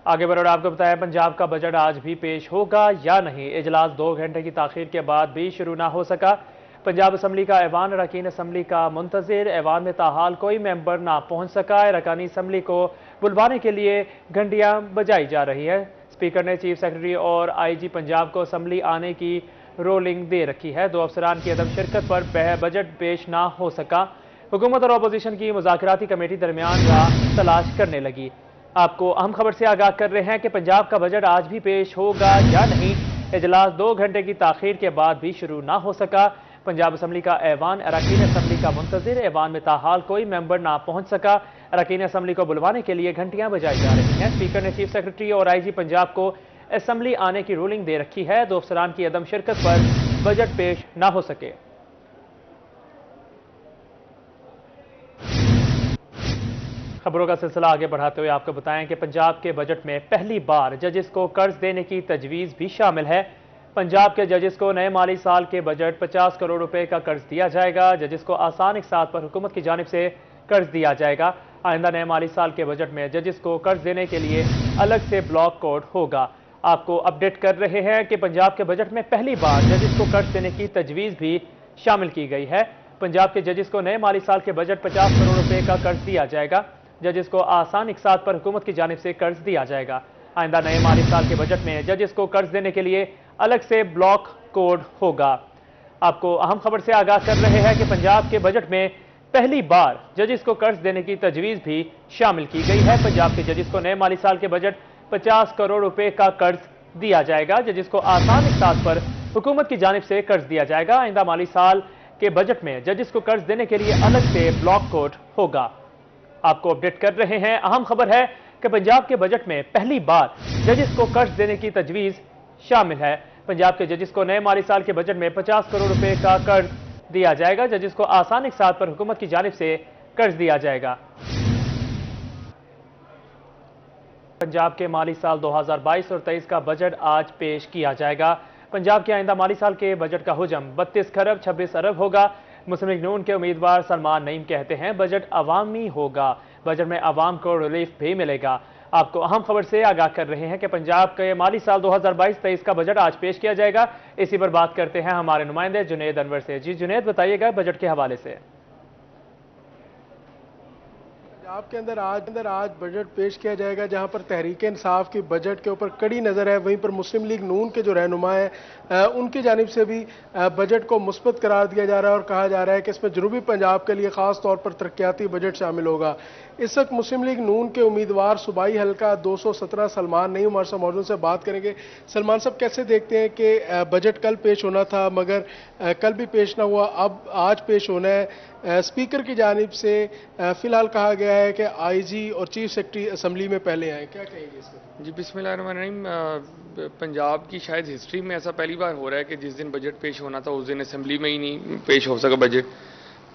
आगे बढ़कर आपको बताया पंजाब का बजट आज भी पेश होगा या नहीं। इजलास 2 घंटे की ताखीर के बाद भी शुरू ना हो सका। पंजाब असम्बली का ऐवान अरकान असम्बली का मुंतजिर, ऐवान में ताहाल कोई मेंबर ना पहुंच सका। अरकान असम्बली को बुलवाने के लिए घंटियां बजाई जा रही है। स्पीकर ने चीफ सेक्रेटरी और IG पंजाब को असम्बली आने की रोलिंग दे रखी है। 2 अफसरान की अदम शिरकत पर बजट पेश ना हो सका। हुकूमत और अपोजिशन की मुज़ाकराती कमेटी दरमियान राह तलाश करने लगी। आपको अहम खबर से आगाह कर रहे हैं कि पंजाब का बजट आज भी पेश होगा या नहीं। इजलास 2 घंटे की ताखीर के बाद भी शुरू ना हो सका। पंजाब असम्बली का ऐवान अरकान असम्बली का मुंतजिर, ऐवान में ताहाल कोई मेंबर ना पहुंच सका। अरकान असम्बली को बुलवाने के लिए घंटियां बजाई जा रही हैं। स्पीकर ने चीफ सेक्रेटरी और IG पंजाब को असम्बली आने की रूलिंग दे रखी है। 2 अफसरान की अदम शिरकत पर बजट पेश ना हो सके। खबरों का सिलसिला आगे बढ़ाते हुए आपको बताएं कि पंजाब के बजट में पहली बार जजेस को कर्ज देने की तजवीज़ भी शामिल है। पंजाब के जजेस को नए माली साल के बजट 50 करोड़ रुपए का कर्ज दिया जाएगा। जजेस को आसान इकसात पर हुकूमत की जानिब से कर्ज दिया जाएगा। आइंदा नए माली साल के बजट में जजेस को कर्ज देने के लिए अलग से ब्लॉक कोड होगा। आपको अपडेट कर रहे हैं कि पंजाब के बजट में पहली बार जजेस को कर्ज देने की तजवीज़ भी शामिल की गई है। पंजाब के जजेस को नए माली साल के बजट 50 करोड़ रुपए का कर्ज दिया जाएगा। जजेस को आसान इकसात पर हुकूमत की जानिब से कर्ज दिया जाएगा। आइंदा नए माली साल के बजट में जजेस को कर्ज देने के लिए अलग से ब्लॉक कोड होगा। आपको अहम खबर से आगाह कर रहे हैं कि पंजाब के बजट में पहली बार जजेस को कर्ज देने की तजवीज़ भी शामिल की गई है। पंजाब के जजेस को नए माली साल के बजट 50 करोड़ रुपए का कर्ज दिया जाएगा। जजेस को आसान इकसात पर हुकूमत की जानिब से कर्ज दिया जाएगा। आइंदा माली साल के बजट में जजेस को कर्ज देने के लिए अलग से ब्लॉक कोड होगा। आपको अपडेट कर रहे हैं, अहम खबर है कि पंजाब के बजट में पहली बार जजेस को कर्ज देने की तजवीज़ शामिल है। पंजाब के जजेस को नए माली साल के बजट में 50 करोड़ रुपए का कर्ज दिया जाएगा। जजेस को आसान इकसात पर हुकूमत की जानिब से कर्ज दिया जाएगा। पंजाब के माली साल 2022 और 23 का बजट आज पेश किया जाएगा। पंजाब के आइंदा माली साल के बजट का हुजम 32 खरब 26 अरब होगा। मुस्लिम लीग नून के उम्मीदवार सलमान नईम कहते हैं बजट अवामी होगा। बजट में अवाम को रिलीफ भी मिलेगा। आपको अहम खबर से आगाह कर रहे हैं कि पंजाब के माली साल 2022-23 का बजट आज पेश किया जाएगा। इसी पर बात करते हैं हमारे नुमाइंदे जुनेद अनवर से। जी जुनेद, बताइएगा बजट के हवाले से। पंजाब के अंदर आज बजट पेश किया जाएगा, जहां पर तहरीक इंसाफ की बजट के ऊपर कड़ी नज़र है। वहीं पर मुस्लिम लीग नून के जो रहनुमा हैं उनकी जानिब से भी बजट को मुस्बत करार दिया जा रहा है और कहा जा रहा है कि इसमें जनूबी पंजाब के लिए खास तौर पर तरक्याती बजट शामिल होगा। इस वक्त मुस्लिम लीग नून के उम्मीदवार सूबाई हल्का 217 सलमान नईम हमारे साथ मौजूद से बात करेंगे। सलमान साहब, कैसे देखते हैं कि बजट कल पेश होना था मगर कल भी पेश ना हुआ, अब आज पेश होना है। स्पीकर की जानिब से फिलहाल कहा गया है कि IG और चीफ सेक्रेटरी असम्बली में पहले आए, क्या कहेंगे इस पर? जी बिस्मिल्लाहिर्रहमानिर्रहीम। पंजाब की शायद हिस्ट्री में ऐसा पहली बार हो रहा है कि जिस दिन बजट पेश होना था उस दिन असम्बली में ही नहीं पेश हो सका बजट।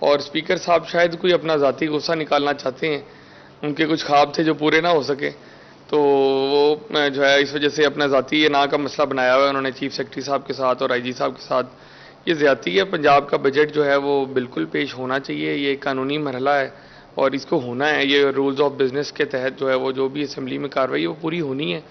और स्पीकर साहब शायद कोई अपना ज़ाती गुस्सा निकालना चाहते हैं, उनके कुछ ख्वाब थे जो पूरे ना हो सके, तो वो जो है इस वजह से अपना ज़ाती ना का मसला बनाया हुआ है उन्होंने चीफ सेक्रेटरी साहब के साथ और IG साहब के साथ। ये ज़्यादती है। पंजाब का बजट जो है वो बिल्कुल पेश होना चाहिए। ये कानूनी मरहला है और इसको होना है। ये रूल्स ऑफ बिजनेस के तहत जो है वो जो भी असम्बली में कार्रवाई है वो पूरी होनी है।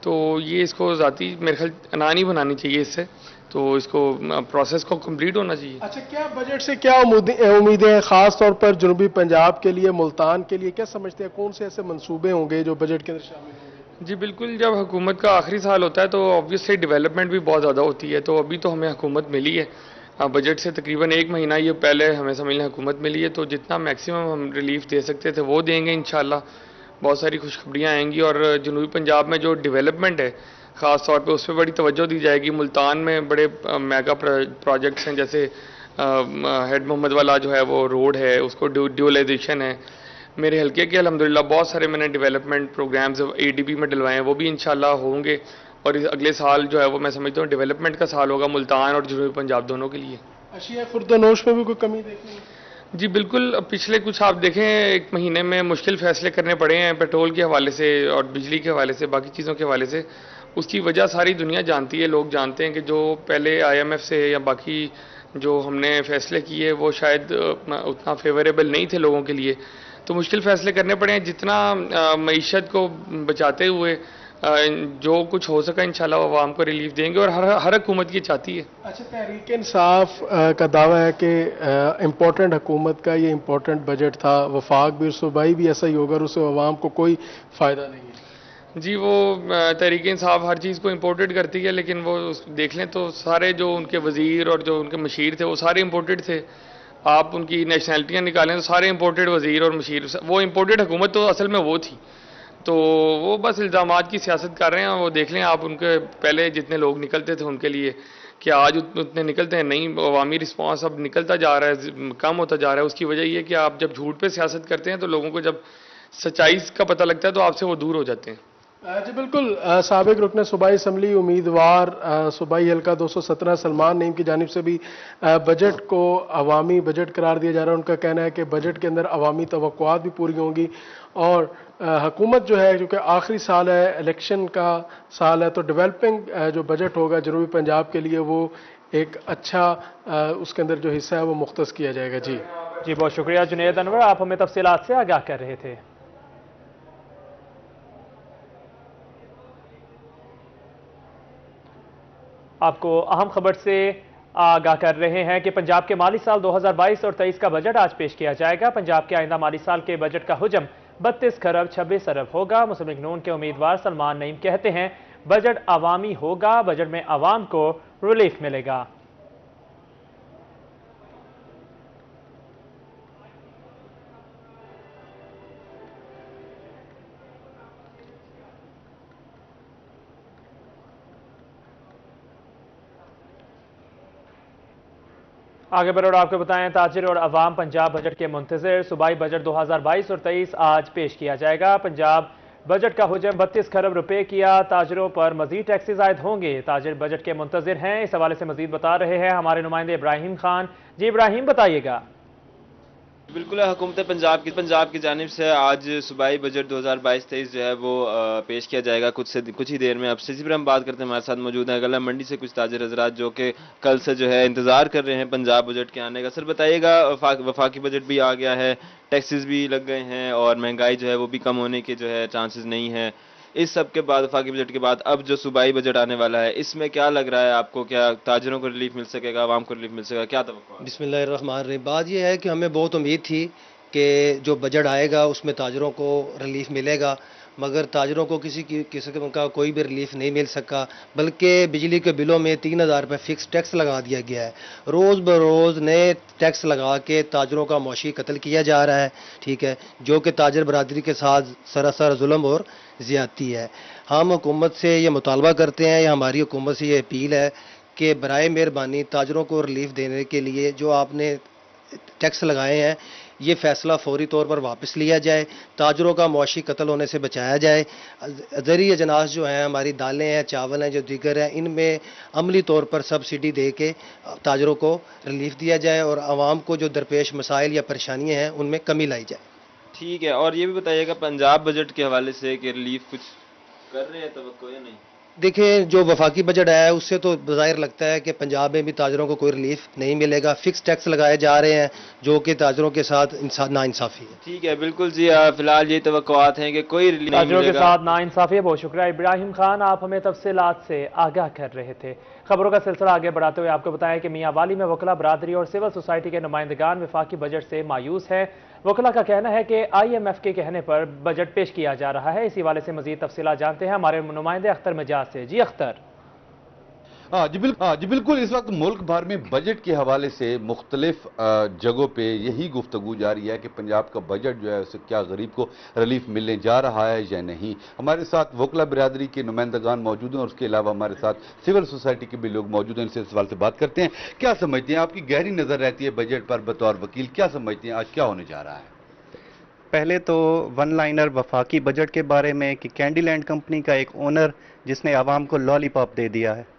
तो ये इसको ज़ाती मेरे ख्याल ना नहीं बनानी चाहिए इससे, तो इसको प्रोसेस को कंप्लीट होना चाहिए। अच्छा, क्या बजट से क्या उम्मीदें हैं खास तौर पर जनूबी पंजाब के लिए, मुल्तान के लिए? क्या समझते हैं कौन से ऐसे मंसूबे होंगे जो बजट के अंदर शामिल होंगे? जी बिल्कुल, जब हुकूमत का आखिरी साल होता है तो ऑब्वियसली डेवलपमेंट भी बहुत ज़्यादा होती है। तो अभी तो हमें हुकूमत मिली है, बजट से तकरीबन 1 महीना ये पहले हमें समझ लें हुकूमत मिली है, तो जितना मैक्सिमम हम रिलीफ दे सकते थे वो देंगे इंशाल्लाह। बहुत सारी खुशखबरियाँ आएंगी और जनूबी पंजाब में जो डेवलपमेंट है ख़ास तौर पे उस पर बड़ी तवज्जो दी जाएगी। मुल्तान में बड़े मेगा प्रोजेक्ट्स हैं, जैसे हेड मोहम्मद वाला जो है वो रोड है, उसको ड्यूलाइजेशन है। मेरे हल्के के अल्हम्दुलिल्लाह बहुत सारे मैंने डेवलपमेंट प्रोग्राम्स ADB में डलवाए हैं, वो भी इंशाल्लाह होंगे। और इस अगले साल जो है वो मैं समझता हूँ डेवलपमेंट का साल होगा मुल्तान और जनूबी पंजाब दोनों के लिए। अशिया खुर्दनोश में भी कोई कमी देखनी है? जी बिल्कुल, पिछले कुछ आप देखें 1 महीने में मुश्किल फैसले करने पड़े हैं पेट्रोल के हवाले से और बिजली के हवाले से, बाकी चीज़ों के हवाले से। उसकी वजह सारी दुनिया जानती है, लोग जानते हैं कि जो पहले IMF से या बाकी जो हमने फैसले किए वो शायद उतना फेवरेबल नहीं थे लोगों के लिए। तो मुश्किल फैसले करने पड़े हैं। जितना मईशत को बचाते हुए जो कुछ हो सका इंशाल्लाह वो आवाम को रिलीफ देंगे, और हर हुकूमत की चाहती है। अच्छा, तहरीक इंसाफ का दावा है कि इम्पोर्टेंट हुकूमत का ये इम्पोर्टेंट बजट था, वफाक भी और सूबाई भी ऐसा ही होगा और उससे अवाम को कोई फ़ायदा नहीं है। जी, वो तहरीक इंसाफ हर चीज़ को इम्पोर्टेड करती है, लेकिन वो देख लें तो सारे जो उनके वज़ीर और जो उनके मशीर थे वो सारे इम्पोर्टेड थे। आप उनकी नेशनैलिटियाँ निकालें तो सारे इम्पोर्टेड वज़ीर और मशीर, वो इम्पोर्टेड हुकूमत तो असल में वो थी। तो वो बस इल्ज़ामात की सियासत कर रहे हैं। वो देख लें आप, उनके पहले जितने लोग निकलते थे उनके लिए, कि आज उतने निकलते हैं नहीं। अवामी रिस्पांस अब निकलता जा रहा है, कम होता जा रहा है। उसकी वजह ये कि आप जब झूठ पे सियासत करते हैं तो लोगों को जब सच्चाई का पता लगता है तो आपसे वो दूर हो जाते हैं। जी बिल्कुल। साबिक रुकन सूबाई असम्बली उम्मीदवार सूबाई हल्का 217 सलमान नईम की जानिब से भी बजट को अवामी बजट करार दिया जा रहा है। उनका कहना है कि बजट के अंदर अवामी तवक्कुआत भी पूरी होंगी और हुकूमत जो है, क्योंकि आखिरी साल है, इलेक्शन का साल है, तो डेवलपिंग जो बजट होगा जनूबी पंजाब के लिए वो एक अच्छा उसके अंदर जो हिस्सा है वो मुख्तस किया जाएगा। जी बहुत शुक्रिया जुनैद अनवर, आप हमें तफसीलात से आगाह कर रहे थे। आपको अहम खबर से आगाह कर रहे हैं कि पंजाब के माली साल 2022 और 23 का बजट आज पेश किया जाएगा। पंजाब के आइंदा माली साल के बजट का हुजम 32 खरब 26 अरब होगा। मुस्लिम लीग नून के उम्मीदवार सलमान नईम कहते हैं बजट अवामी होगा, बजट में अवाम को रिलीफ मिलेगा। आगे बढ़ और आपको बताएं, ताजिर और अवाम पंजाब बजट के मुंतज़िर। सूबाई बजट 2022 और 23 आज पेश किया जाएगा। पंजाब बजट का हुजम 32 खरब रुपए किया। ताजिरों पर मजीद टैक्सेस आयद होंगे। ताजिर बजट के मुंतज़िर हैं। इस हवाले से मजीद बता रहे हैं हमारे नुमाइंदे इब्राहिम खान। जी इब्राहिम, बताइएगा। बिल्कुल, हुकूमत पंजाब की जानिब से आज सूबाई बजट 2022-23 जो है वो पेश किया जाएगा कुछ ही देर में। अब इसी पर हम बात करते हैं, हमारे साथ मौजूद है गला मंडी से कुछ ताजिर हजरात जो कि कल से जो है इंतजार कर रहे हैं पंजाब बजट के आने का। सर बताइएगा, वफाकी बजट भी आ गया है, टैक्सेस भी लग गए हैं और महंगाई जो है वो भी कम होने के जो है चांसेस नहीं है। इस सब के बाद, वफाकी बजट के बाद अब जो सूबाई बजट आने वाला है, इसमें क्या लग रहा है आपको? क्या ताजिरों को रिलीफ मिल सकेगा, आवाम को रिलीफ मिल सकेगा, क्या तवक्कुआ? बिस्मिल्लाहिर्रहमानिर्रहीम। बात यह है कि हमें बहुत उम्मीद थी कि जो बजट आएगा उसमें ताजिरों को रिलीफ मिलेगा, मगर ताजिरों को किसी किस्म का कोई भी रिलीफ नहीं मिल सका, बल्कि बिजली के बिलों में 3000 रुपये फ़िक्स टैक्स लगा दिया गया है। रोज़ बरोज़ नए टैक्स लगा के ताजिरों का मौशी कत्ल किया जा रहा है, ठीक है, जो कि ताजिर बरादरी के साथ सरासर जुल्म और ज़्यादती है। हम हुकूमत से ये मुतालबा करते हैं, या हमारी हुकूमत से ये अपील है कि बराए मेहरबानी ताजिरों को रिलीफ देने के लिए जो आपने टैक्स लगाए हैं ये फ़ैसला फौरी तौर पर वापस लिया जाए, ताजरों का मुआशी कत्ल होने से बचाया जाए। ज़रूरी अजनास जो हैं, हमारी दालें हैं, चावल हैं, जो दीगर हैं, इनमें अमली तौर पर सब्सिडी दे के ताजरों को रिलीफ दिया जाए और आवाम को जो दरपेश मसाइल या परेशानियाँ हैं उनमें कमी लाई जाए। ठीक है, और ये भी बताइएगा पंजाब बजट के हवाले से कि रिलीफ कुछ कर रहे हैं तवक्को या नहीं? देखिए, जो वफाकी बजट आया है उससे तो ज़ाहिर लगता है कि पंजाब में भी ताजरों को कोई रिलीफ नहीं मिलेगा। फिक्स टैक्स लगाए जा रहे हैं जो कि ताजरों के साथ नाइंसाफ़ी है। ठीक है, बिल्कुल जी। फिलहाल ये तवक्कुआत हैं कि कोई रिलीफ नहीं ताजरों के मिलेगा। साथ नाइंसाफ़ी है। बहुत शुक्रिया इब्राहिम खान, आप हमें तफसीलात से आगाह कर रहे थे। खबरों का सिलसिला आगे बढ़ाते हुए आपको बताएं कि मियां वाली में वकला बरादरी और सिविल सोसाइटी के नुमाइंदगान वफाकी बजट से मायूस हैं। वकला का कहना है कि IMF के कहने पर बजट पेश किया जा रहा है। इसी वाले से मजीद तफसीलात जानते हैं हमारे नुमाइंदे अख्तर मिजाज से। जी अख्तर। जी बिल्कुल, इस वक्त मुल्क भर में बजट के हवाले से मुख्तलिफ जगहों पे यही गुफ्तगू जारी है कि पंजाब का बजट जो है उसे क्या गरीब को रिलीफ मिलने जा रहा है या नहीं। हमारे साथ वकला बिरादरी के नुमाइंदगान मौजूद हैं और उसके अलावा हमारे साथ सिविल सोसाइटी के भी लोग मौजूद हैं। इनसे इस सवाल से बात करते हैं, क्या समझते हैं, आपकी गहरी नज़र रहती है बजट पर बतौर वकील, क्या समझते हैं आज क्या होने जा रहा है? पहले तो वन लाइनर वफाकी बजट के बारे में कि कैंडीलैंड कंपनी का एक ओनर जिसने आवाम को लॉलीपॉप दे दिया है।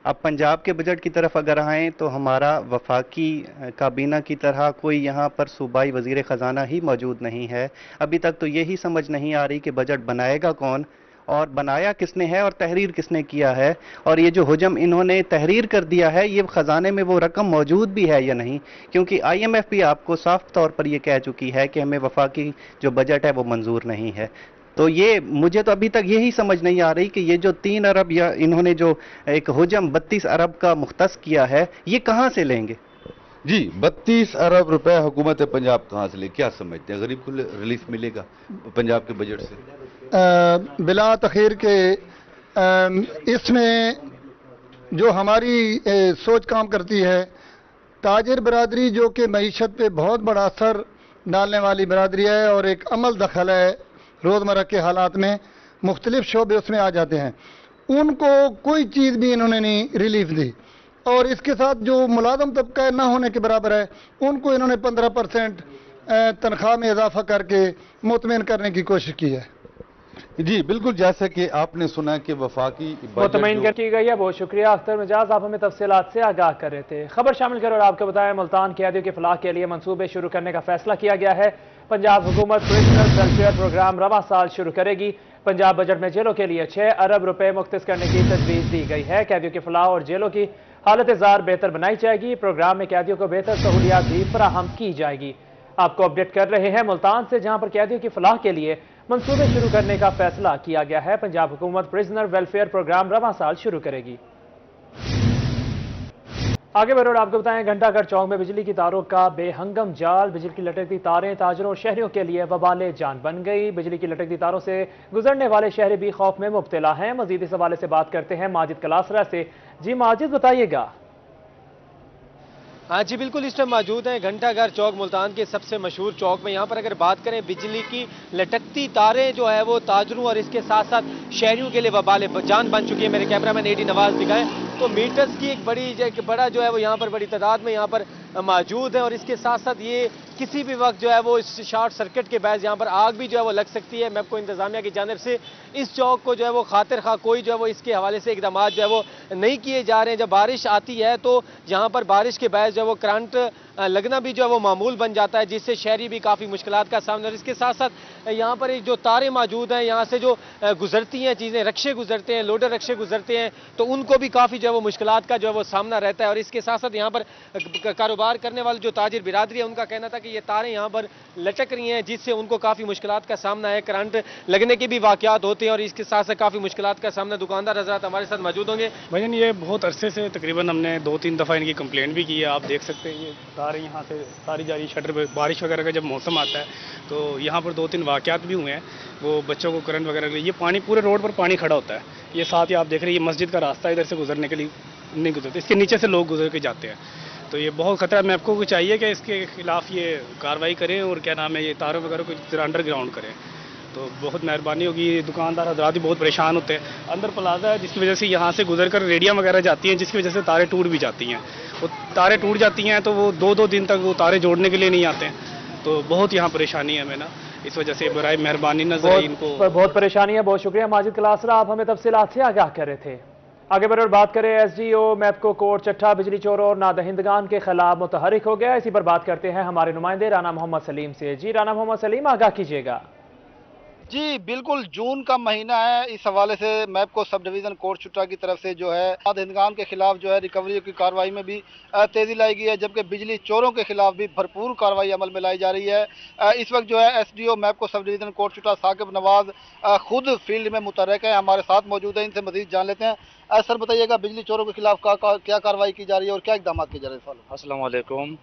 अब पंजाब के बजट की तरफ अगर आएँ तो हमारा वफाकी काबीना की तरह कोई यहाँ पर सूबाई वज़ीर ख़जाना ही मौजूद नहीं है। अभी तक तो यही समझ नहीं आ रही कि बजट बनाएगा कौन और बनाया किसने है और तहरीर किसने किया है, और ये जो हुजम इन्होंने तहरीर कर दिया है, ये खजाने में वो रकम मौजूद भी है या नहीं, क्योंकि IMF भी आपको साफ तौर पर ये कह चुकी है कि हमें वफाकी जो बजट है वो मंजूर नहीं है। तो ये मुझे तो अभी तक यही समझ नहीं आ रही कि ये जो 3 अरब या इन्होंने जो एक हुजम 32 अरब का मुख्तस किया है, ये कहाँ से लेंगे? जी, 32 अरब रुपए हुकूमत पंजाब कहाँ से ले, क्या समझते हैं? गरीब को रिलीफ मिलेगा पंजाब के बजट से? बिला तखीर के इसमें जो हमारी सोच काम करती है, ताजिर बरादरी जो कि मईशत पे बहुत बड़ा असर डालने वाली बरादरी है और एक अमल दखल है रोज़मर्रा के हालात में, मुख्तलिफ शोबे उसमें आ जाते हैं, उनको कोई चीज़ भी इन्होंने नहीं रिलीफ दी। और इसके साथ जो मुलाजम तबका ना होने के बराबर है, उनको इन्होंने 15% तनख्वाह में इजाफा करके मुतमिन करने की कोशिश की है। जी बिल्कुल, जैसा कि आपने सुना कि वफाकी मुतमईन की गई है। बहुत शुक्रिया अख्तर मिजाज, आप हमें तफसीलात से आगाह कर रहे थे। खबर शामिल करें और आपको बताएं, मुल्तान कैदियों की फलाह के लिए मंसूबे शुरू करने का फैसला किया गया है। पंजाब हुकूमत प्रिजनर्स वेलफेयर प्रोग्राम रवा साल शुरू करेगी। पंजाब बजट में जेलों के लिए 6 अरब रुपए मुख्तस करने की तजवीज़ दी गई है। कैदियों की फलाह और जेलों की हालत जार बेहतर बनाई जाएगी। प्रोग्राम में कैदियों को बेहतर सहूलियात भी फराहम की जाएगी। आपको अपडेट कर रहे हैं मुल्तान से, जहां पर कैदियों की फलाह के लिए मंसूबे शुरू करने का फैसला किया गया है। पंजाब हुकूमत प्रिजनर वेलफेयर प्रोग्राम रवां साल शुरू करेगी। आगे बढ़ो और आपको बताएं, घंटाघर चौक में बिजली की तारों का बेहंगम जाल, बिजली की लटकती तारें ताजरों और शहरियों के लिए वबाले जान बन गई। बिजली की लटकती तारों से गुजरने वाले शहरी भी खौफ में मुब्तला हैं। मजीद इस हवाले से बात करते हैं माजिद कलासरा से। जी माजिद, बताइएगा। हाँ जी बिल्कुल, इस टाइम मौजूद हैं घंटाघर चौक, मुल्तान के सबसे मशहूर चौक में। यहाँ पर अगर बात करें, बिजली की लटकती तारें जो है वो ताजरों और इसके साथ साथ शहरियों के लिए वबाल जान बन चुकी है। मेरे कैमरामैन AD नवाज दिखाएं तो मीटर्स की एक बड़ा जो है वो यहाँ पर बड़ी तादाद में यहाँ पर मौजूद है, और इसके साथ साथ ये किसी भी वक्त जो है वो इस शॉर्ट सर्किट के बायस यहाँ पर आग भी जो है वो लग सकती है। मैपको इंतजामिया की जानिब से इस चौक को जो है वो खातिर खा कोई जो है वो इसके हवाले से इकदाम जो है वो नहीं किए जा रहे हैं। जब बारिश आती है तो यहाँ पर बारिश के बायस जो है वो करंट लगना भी जो है वो मामूल बन जाता है, जिससे शहरी भी काफ़ी मुश्किलात का सामना। और इसके साथ साथ यहाँ पर एक जो तारें मौजूद हैं, यहाँ से जो गुजरती हैं चीज़ें, रक्शे गुजरते हैं, लोडर रक्शे गुजरते हैं, तो उनको भी काफ़ी जो है वो मुश्किलात का जो है वो सामना रहता है। और इसके साथ साथ यहाँ पर कारोबार करने वाले जो ताजिर बिरादरी है, उनका कहना था कि ये तारें यहाँ पर लटक रही हैं, जिससे उनको काफ़ी मुश्किलात का सामना है, करंट लगने के भी वाक़यात होते हैं। और इसके साथ साथ काफ़ी मुश्किलात का सामना दुकानदार हज़रात हमारे साथ मौजूद होंगे। भाईजान, ये बहुत अरसे से तकरीबन हमने 2-3 दफ़ा इनकी कंप्लेंट भी की है। आप देख सकते हैं ये तारें यहाँ से सारी जा रही, शटर पे बारिश वगैरह का जब मौसम आता है तो यहाँ पर 2-3 वाक़यात भी हुए हैं, वो बच्चों को करंट वगैरह, ये पानी पूरे रोड पर पानी खड़ा होता है। ये साथ ही आप देख रहे हैं, ये मस्जिद का रास्ता इधर से गुजरने के लिए नहीं गुजरते, इसके नीचे से लोग गुजर के जाते हैं, तो ये बहुत खतरा है। मैं आपको चाहिए कि इसके खिलाफ ये कार्रवाई करें और क्या नाम है, ये तारों वगैरह को जरा अंडरग्राउंड करें तो बहुत मेहरबानी होगी। दुकानदार हजरात भी बहुत परेशान होते हैं। अंदर प्लाजा है जिसकी वजह से यहाँ से गुजर कर रेडियाँ वगैरह जाती हैं, जिसकी वजह से तारें टूट भी जाती हैं। वो तारें टूट जाती हैं तो वो 2-2 दिन तक वो तारें जोड़ने के लिए नहीं आते हैं, तो बहुत यहाँ परेशानी है हमें ना, इस वजह से बराए मेहरबानी नजर इनको बहुत परेशानी है। बहुत शुक्रिया माजिद कलासरा, आप हमें तफसीलात से आगाह कर रहे थे। आगे बढ़कर बात करें, SDO मैपको कोर्ट चट्ठा बिजली चोरों और नादहिंदगान के खिलाफ मुतहरिक हो गया। इसी पर बात करते हैं हमारे नुमाइंदे राना मोहम्मद सलीम से। जी राना मोहम्मद सलीम, आगाह कीजिएगा। जी बिल्कुल, जून का महीना है, इस हवाले से मैपको सब डिवीज़न कोर्ट चुट्टा की तरफ से जो है नादहिंदगान के खिलाफ जो है रिकवरी की कार्रवाई में भी तेज़ी लाई गई है, जबकि बिजली चोरों के खिलाफ भी भरपूर कार्रवाई अमल में लाई जा रही है। इस वक्त जो है SDO मैपको सब डिवीज़न कोर्ट चुट्टा साकिब नवाज खुद फील्ड में मुतहर्रिक है, हमारे साथ मौजूद है, इनसे मजीद जान लेते हैं। सर बताइएगा, बिजली चोरों के खिलाफ क्या कार्रवाई की जा रही है और क्या इकदाम किए जा रहे हैं? अस्सलाम वालेकुम।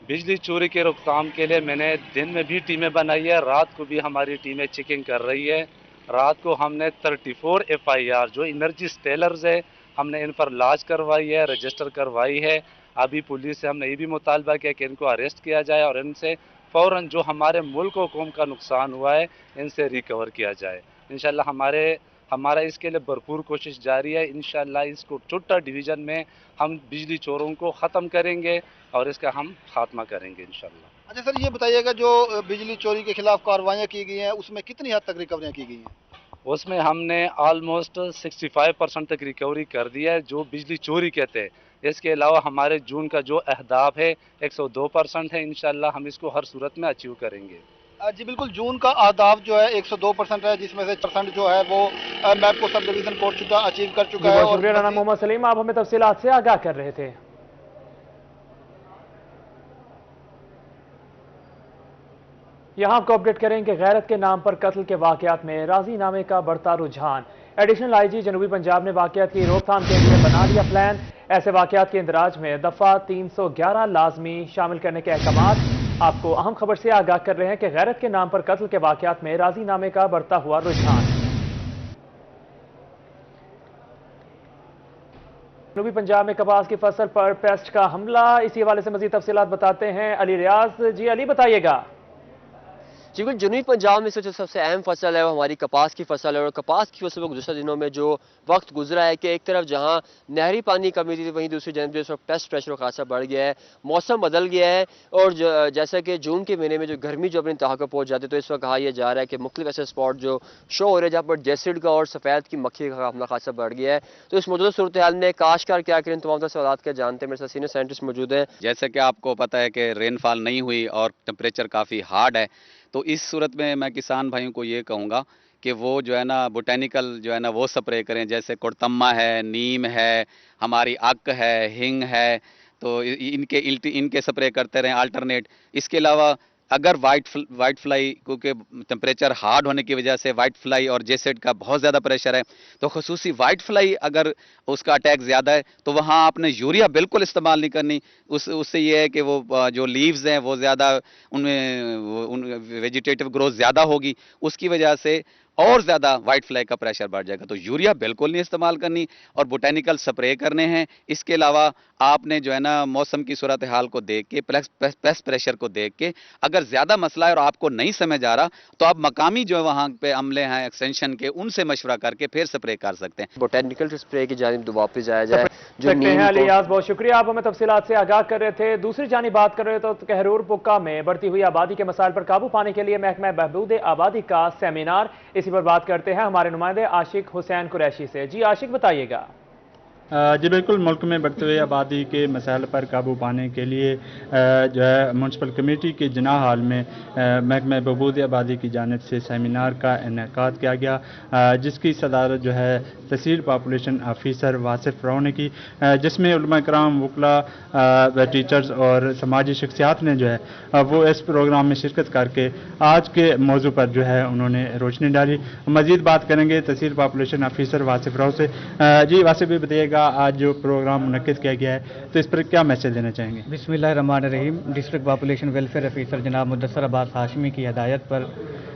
बिजली चोरी के रोकथाम के लिए मैंने दिन में भी टीमें बनाई है, रात को भी हमारी टीमें चेकिंग कर रही है। रात को हमने 34 FIR जो एनर्जी स्टेलर्स है, हमने इन पर लॉन्च करवाई है, रजिस्टर करवाई है। अभी पुलिस से हमने ये भी मुतालबा किया कि इनको अरेस्ट किया जाए और इनसे फ़ौरन जो हमारे मुल्क और कौम का नुकसान हुआ है इनसे रिकवर किया जाए। इंशाल्लाह हमारा इसके लिए भरपूर कोशिश जारी है। इंशाल्लाह इसको चुट्टा डिवीज़न में हम बिजली चोरों को ख़त्म करेंगे और इसका हम खात्मा करेंगे इंशाल्लाह। अच्छा सर, ये बताइएगा, जो बिजली चोरी के खिलाफ कार्रवाइयाँ की गई हैं उसमें कितनी हद तक रिकवरियाँ की गई हैं? उसमें हमने ऑलमोस्ट 65% तक रिकवरी कर दी है जो बिजली चोरी कहते हैं। इसके अलावा हमारे जून का जो अहदाफ है 102% है, इंशाल्लाह हम इसको हर सूरत में अचीव करेंगे। जी बिल्कुल, जून का आदाब जो है 102% है, जिसमें से % जो है वो मैपको सब डिवीजन कोर्ट शुदा अचीव कर चुका है। बहुत शुक्रिया राना मोहम्मद सलीम, आप हमें तफसीलात से आगाह कर रहे थे। यहां आपको अपडेट करें कि गैरत के नाम पर कत्ल के वाकयात में राजीनामे का बढ़ता रुझान। एडिशनल आईजी जनूबी पंजाब ने वाकयात की रोकथाम के लिए बना लिया प्लान। ऐसे वाकयात के इंदराज में दफा 311 लाजमी शामिल करने के अहकाम। आपको अहम खबर से आगाह कर रहे हैं कि गैरत के नाम पर कत्ल के वाकयात में राजीनामे का बढ़ता हुआ रुझान। जनूबी पंजाब में कपास की फसल पर पेस्ट का हमला, इसी हवाले से मजीद तफसीलात बताते हैं अली रियाज। जी अली, बताइएगा। जी बिल्कुल, जनूबी पंजाब में से जो सबसे अहम फसल है वो हमारी कपास की फसल है। और कपास की फसल में गुज़श्ता दिनों में जो वक्त गुजरा है कि एक तरफ जहां नहरी पानी कमी थी, वहीं दूसरी जानब इस वक्त पेस्ट प्रेशर खासा बढ़ गया है, मौसम बदल गया है। और जैसा कि जून के महीने में जो गर्मी जो अपनी इंतहा को पहुँच जाती है, तो इस वक्त कहा यह जा रहा है कि मुख्तलिफ ऐसे स्पॉट जो शो हो रहे हैं जहाँ पर जेसिड का और सफ़ेद की मक्खी का हमला खासा बढ़ गया है। तो इस मौजूदा सूरत हाल में काश्तकार क्या करें, तमाम सवाल क्या जानते हैं। मेरे साथ सीनियर साइंटिस्ट मौजूद हैं। जैसे कि आपको पता है कि रेनफॉल नहीं हुई और टेम्परेचर काफ़ी हार्ड है, तो इस सूरत में मैं किसान भाइयों को ये कहूँगा कि वो जो है ना बोटेनिकल जो है ना वो स्प्रे करें, जैसे कुड़तम्मा है, नीम है, हमारी अक है, हिंग है, तो इनके स्प्रे करते रहें अल्टरनेट। इसके अलावा अगर वाइट फ्लाई, क्योंकि टेम्परेचर हार्ड होने की वजह से वाइट फ्लाई और जेसेड का बहुत ज़्यादा प्रेशर है, तो खुसूसी वाइट फ्लाई अगर उसका अटैक ज़्यादा है तो वहाँ आपने यूरिया बिल्कुल इस्तेमाल नहीं करनी। उससे ये है कि वो जो लीव्स हैं वो ज़्यादा उनमें वेजिटेटिव ग्रोथ ज़्यादा होगी, उसकी वजह से और ज़्यादा वाइट फ्लाई का प्रेशर बढ़ जाएगा। तो यूरिया बिल्कुल नहीं इस्तेमाल करनी और बोटेनिकल स्प्रे करने हैं। इसके अलावा आपने जो है ना मौसम की सूरत हाल को देख के, पेस्ट प्रेशर को देख के, अगर ज़्यादा मसला है और आपको नहीं समझ आ रहा तो आप मकामी जो वहाँ पे अमले हैं एक्सटेंशन के, उनसे मशवरा करके फिर स्प्रे कर सकते हैं। बोटेनिकल स्प्रे की जानिब वापस जाया जाए। अलियास, बहुत शुक्रिया, आप हमें तफसीलात से आगाह कर रहे थे। दूसरी जानिब बात कर रहे थे तो कहरूर पुक्का में बढ़ती हुई आबादी के मसाइल पर काबू पाने के लिए महकमा बहबूद आबादी का सेमिनार, इसी पर बात करते हैं हमारे नुमाइंदे आशिक हुसैन कुरैशी से। जी आशिक, बताइएगा। जी बिल्कुल, मुल्क में बढ़ते हुए आबादी के मसाइल पर काबू पाने के लिए जो है म्यूनसिपल कमेटी के जिना हाल में महकमा बहबूद आबादी की जानिब से सेमिनार का इनेकाद किया गया, जिसकी सदारत जो है तहसील पॉपुलेशन ऑफिसर वासिफ राव ने की, जिसमें उलमा कराम, वकला, टीचर्स और समाजी शख्सियात ने जो है वो इस प्रोग्राम में शिरकत करके आज के मौजू पर जो है उन्होंने रोशनी डाली। मज़ीद बात करेंगे तहसील पॉपुलेशन ऑफिसर वासिफ राव से। जी वासिफ भी बताइएगा, आज जो प्रोग्राम मुनक्किद किया गया है तो इस पर क्या मैसेज देना चाहेंगे? बिस्मिल्लाहिर्रहमानिर्रहीम। डिस्ट्रिक्ट पॉपुलेशन वेलफेयर ऑफिसर जनाब मुदस्सर अब्बास हाशमी की हदायत पर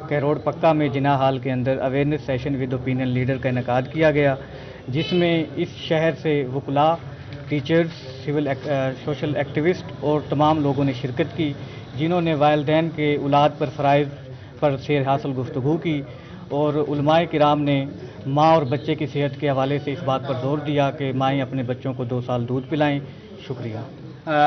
कहरोड़ पक्का में जिना हाल के अंदर awareness session with opinion leader का इनेकाद किया गया, जिसमें इस शहर से वकला, टीचर्स, सिविल सोशल एक्टिविस्ट और तमाम लोगों ने शिरकत की, जिन्होंने वालिदैन के औलाद पर फ़राइज़ पर सेर हासिल गुफ्तगू की। और उलमाए किराम ने माँ और बच्चे की सेहत के हवाले से इस बात पर जोर दिया कि माएँ अपने बच्चों को 2 साल दूध पिलाएं। शुक्रिया।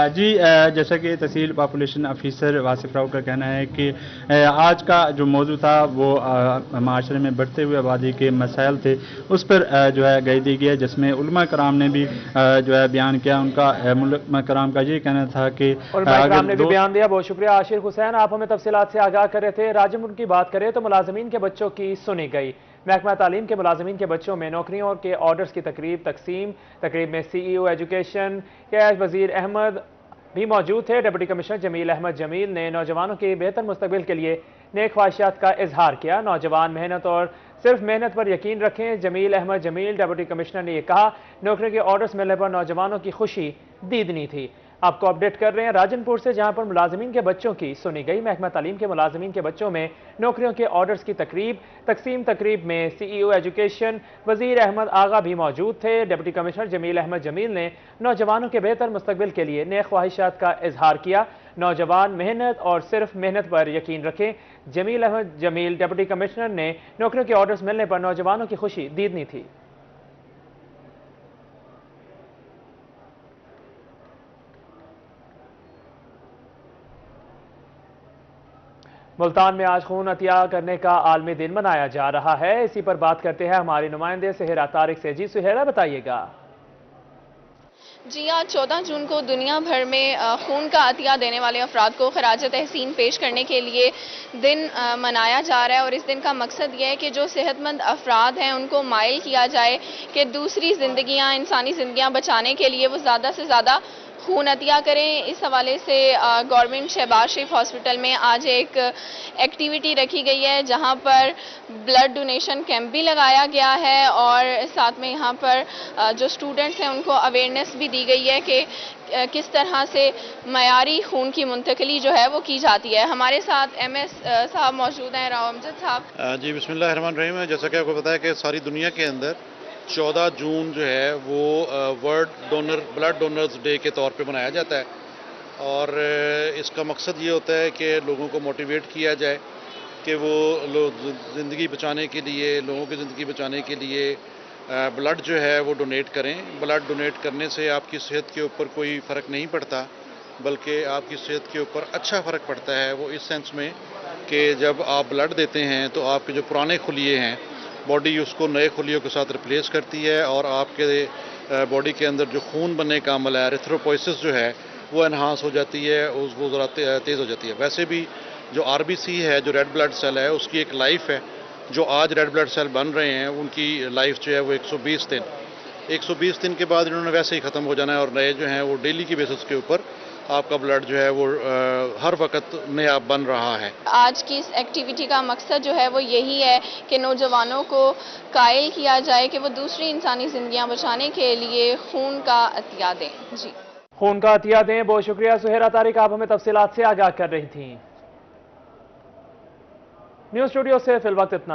जी जैसा कि तहसील पॉपुलेशन ऑफिसर वासिफ राव का कहना है कि आज का जो मौजू था वो माशरे में बढ़ते हुए आबादी के मसाइल थे, उस पर जो है गई दी गई है, जिसमें उलमा कराम ने भी जो है बयान किया। उनका उलमा कराम का ये कहना था कि कराम ने भी बयान दिया। बहुत शुक्रिया आशिर हुसैन, आप हमें तफसीलात से आगाह कर रहे थे। राजमुल्क की बात करें तो मुलाजमीन के बच्चों की सुनी गई। महकमा तालीम के मुलाजमीन के बच्चों में नौकरियों के ऑर्डर्स की तकरीब में CEO एजुकेशन कैश वजीर अहमद भी मौजूद थे। डिप्टी कमिश्नर जमील अहमद जमील ने नौजवानों के बेहतर मुस्तकबिल के लिए नेक ख्वाहिशात का इजहार किया। नौजवान मेहनत और सिर्फ मेहनत पर यकीन रखें। जमील अहमद जमील डिप्टी कमिश्नर ने यह कहा, नौकरी के ऑर्डर्स मिलने पर नौजवानों की खुशी दीदनी थी। आपको अपडेट कर रहे हैं राजनपुर से, जहां पर मुलाजमीन के बच्चों की सुनी गई। महकमा तालीम के मुलाजमीन के बच्चों में नौकरियों के ऑर्डर्स की तकरीब में CEO एजुकेशन वजीर अहमद आगा भी मौजूद थे। डिप्टी कमिश्नर जमील अहमद जमील ने नौजवानों के बेहतर मुस्तकबिल के लिए नेक ख्वाहिशात का इजहार किया। नौजवान मेहनत और सिर्फ मेहनत पर यकीन रखें। जमील अहमद जमील डिप्टी कमिश्नर ने नौकरियों के ऑर्डर्स मिलने पर नौजवानों की खुशी दीदनी थी। मुल्तान में आज खून अतिया करने का आलमी दिन मनाया जा रहा है। इसी पर बात करते हैं हमारे नुमाइंदे सुहेरा तारिक से। जी सुहेरा, बताइएगा। जी, आज 14 जून को दुनिया भर में खून का अतिया देने वाले अफराद को खराज तहसीन पेश करने के लिए दिन मनाया जा रहा है। और इस दिन का मकसद यह है कि जो सेहतमंद अफराद हैं उनको माइल किया जाए कि दूसरी ज़िंदगियाँ, इंसानी ज़िंदगियाँ बचाने के लिए वो ज़्यादा से ज़्यादा खून अतिया करें। इस हवाले से गवर्नमेंट शहबाज शरीफ हॉस्पिटल में आज एक एक्टिविटी रखी गई है जहां पर ब्लड डोनेशन कैंप भी लगाया गया है और साथ में यहां पर जो स्टूडेंट्स हैं उनको अवेयरनेस भी दी गई है कि किस तरह से मयारी खून की मुंतकली जो है वो की जाती है। हमारे साथ MS साहब मौजूद हैं, राव अमजद साहब। जी, बिस्मिल्लाहिर्रहमानिर्रहीम। जैसा कि आपको पता है कि सारी दुनिया के अंदर 14 जून जो है वो वर्ल्ड ब्लड डोनर्स डे के तौर पे मनाया जाता है और इसका मकसद ये होता है कि लोगों को मोटिवेट किया जाए कि वो लोग ज़िंदगी बचाने के लिए, लोगों की ज़िंदगी बचाने के लिए ब्लड जो है वो डोनेट करें। ब्लड डोनेट करने से आपकी सेहत के ऊपर कोई फ़र्क नहीं पड़ता, बल्कि आपकी सेहत के ऊपर अच्छा फ़र्क पड़ता है। वो इस सेंस में कि जब आप ब्लड देते हैं तो आपके जो पुराने खुलिये हैं, बॉडी उसको नए खुलियों के साथ रिप्लेस करती है और आपके बॉडी के अंदर जो खून बनने का अमल है, एरिथ्रोपोइसिस जो है वो एनहांस हो जाती है, वो ज़रा तेज़ हो जाती है। वैसे भी जो RBC है, जो रेड ब्लड सेल है, उसकी एक लाइफ है। जो आज रेड ब्लड सेल बन रहे हैं उनकी लाइफ जो है वो 120 दिन, 120 दिन के बाद इन्होंने वैसे ही ख़त्म हो जाना है और नए जो हैं वो डेली की बेसिस के ऊपर आपका ब्लड जो है वो हर वक्त नया बन रहा है। आज की इस एक्टिविटी का मकसद जो है वो यही है कि नौजवानों को कायल किया जाए कि वो दूसरी इंसानी जिंदगियां बचाने के लिए खून का अतिया दें। जी, खून का अतिया दें। बहुत शुक्रिया सुहेरा तारिक, आप हमें तफसीलात से आगाह कर रही थी। न्यूज़ स्टूडियो से फिल वक्त इतना।